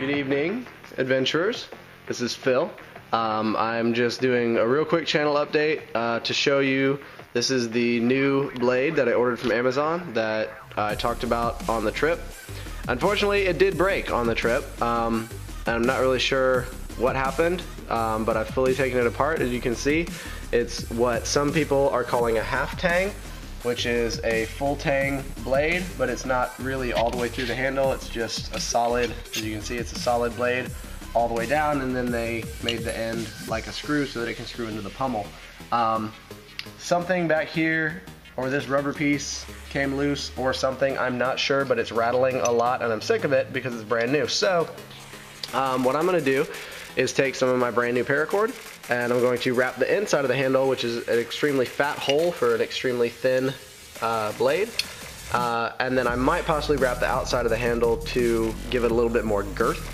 Good evening, adventurers. This is Phil. I'm just doing a real quick channel update to show you this is the new blade that I ordered from Amazon that I talked about on the trip. Unfortunately, it did break on the trip. I'm not really sure what happened, but I've fully taken it apart. As you can see, it's what some people are calling a half tang, which is a full tang blade, but it's not really all the way through the handle. It's just a solid, as you can see, it's a solid blade all the way down, and then they made the end like a screw so that it can screw into the pommel. Something back here, or this rubber piece came loose or something, I'm not sure, but it's rattling a lot and I'm sick of it because it's brand new. So what I'm gonna do is take some of my brand new paracord and I'm going to wrap the inside of the handle, which is an extremely fat hole for an extremely thin blade, and then I might possibly wrap the outside of the handle to give it a little bit more girth,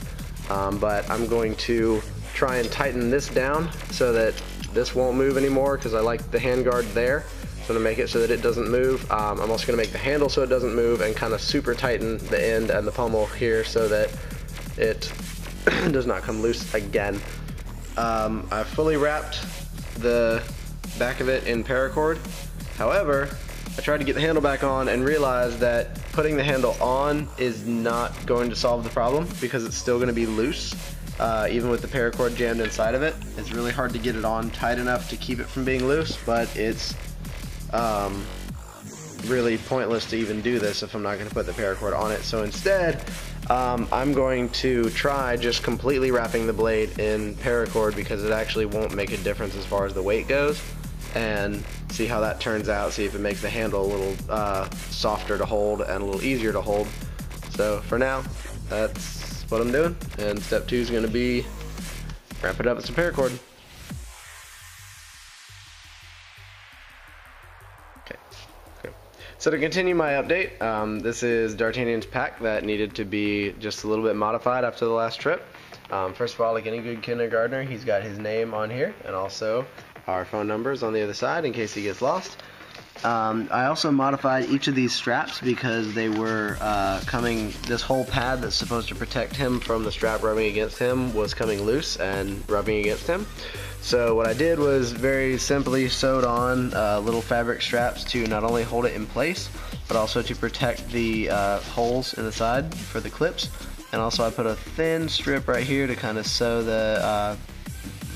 but I'm going to try and tighten this down so that this won't move anymore because I like the handguard there. So I'm gonna make it so that it doesn't move. I'm also gonna make the handle so it doesn't move and kind of super tighten the end and the pommel here so that it does not come loose again. I've fully wrapped the back of it in paracord. However, I tried to get the handle back on and realized that putting the handle on is not going to solve the problem because it's still going to be loose, even with the paracord jammed inside of it. It's really hard to get it on tight enough to keep it from being loose, but it's really pointless to even do this if I'm not going to put the paracord on it. So instead, I'm going to try just completely wrapping the blade in paracord because it actually won't make a difference as far as the weight goes, and see how that turns out, see if it makes the handle a little softer to hold and a little easier to hold. So for now, that's what I'm doing, and step 2 is going to be wrap it up with some paracord. So to continue my update, this is D'Artagnan's pack that needed to be just a little bit modified after the last trip. First of all, like any good kindergartner, he's got his name on here and also our phone numbers on the other side in case he gets lost. I also modified each of these straps because they were coming, this whole pad that's supposed to protect him from the strap rubbing against him was coming loose and rubbing against him. So what I did was very simply sewed on little fabric straps to not only hold it in place, but also to protect the holes in the side for the clips. And also I put a thin strip right here to kind of sew the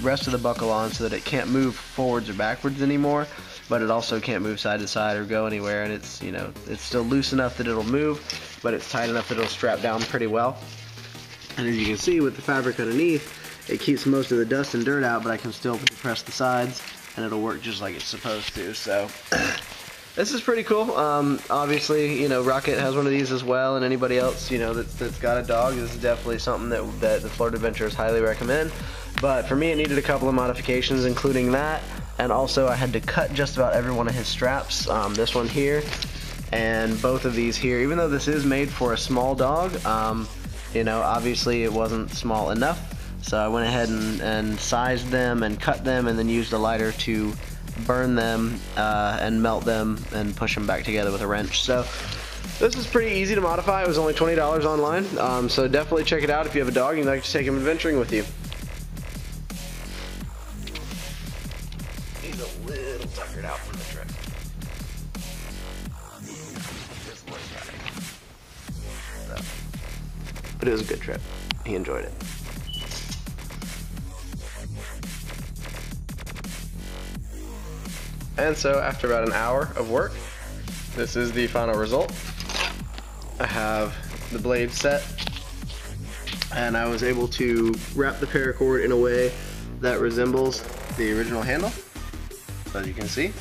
rest of the buckle on so that it can't move forwards or backwards anymore, but it also can't move side to side or go anywhere. And it's, you know, it's still loose enough that it'll move, but it's tight enough that it'll strap down pretty well. And as you can see with the fabric underneath, it keeps most of the dust and dirt out, but I can still press the sides and it'll work just like it's supposed to. So this is pretty cool. Obviously, you know, Rocket has one of these as well, and anybody else, you know, that's got a dog, this is definitely something that the Florida Adventurers highly recommend. But for me, it needed a couple of modifications, including that, and also I had to cut just about every one of his straps. This one here and both of these here, even though this is made for a small dog, you know, obviously it wasn't small enough. So I went ahead and sized them and cut them and then used a lighter to burn them and melt them and push them back together with a wrench. So this is pretty easy to modify. It was only $20 online, so definitely check it out if you have a dog and you'd like to take him adventuring with you. He's a little tuckered out from the trip. Just looks like. So. But it was a good trip. He enjoyed it. And so after about an hour of work, this is the final result. I have the blade set, and I was able to wrap the paracord in a way that resembles the original handle. So as you can see,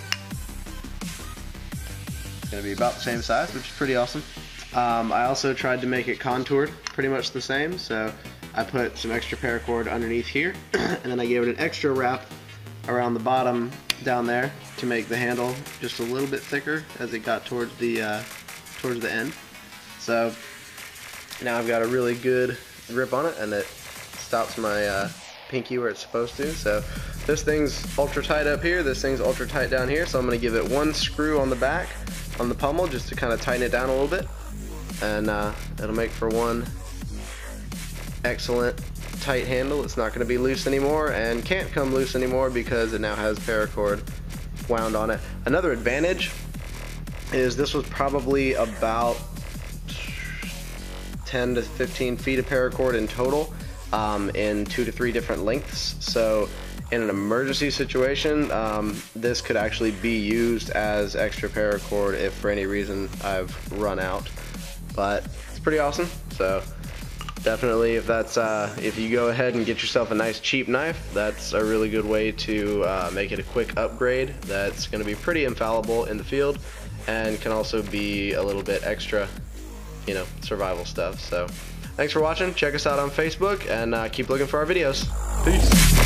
it's going to be about the same size, which is pretty awesome. I also tried to make it contoured pretty much the same, so I put some extra paracord underneath here, and then I gave it an extra wrap around the bottom down there to make the handle just a little bit thicker as it got towards the end. So now I've got a really good grip on it, and it stops my pinky where it's supposed to. So this thing's ultra tight up here, this thing's ultra tight down here, so I'm going to give it one screw on the back on the pommel just to kind of tighten it down a little bit, and it'll make for one excellent tight handle. It's not going to be loose anymore and can't come loose anymore because it now has paracord wound on it. Another advantage is this was probably about 10 to 15 feet of paracord in total, in 2 to 3 different lengths. So in an emergency situation, this could actually be used as extra paracord if for any reason I've run out. But it's pretty awesome. So definitely, if you go ahead and get yourself a nice cheap knife, that's a really good way to make it a quick upgrade that's going to be pretty infallible in the field and can also be a little bit extra, you know, survival stuff. So thanks for watching. Check us out on Facebook and keep looking for our videos. Peace.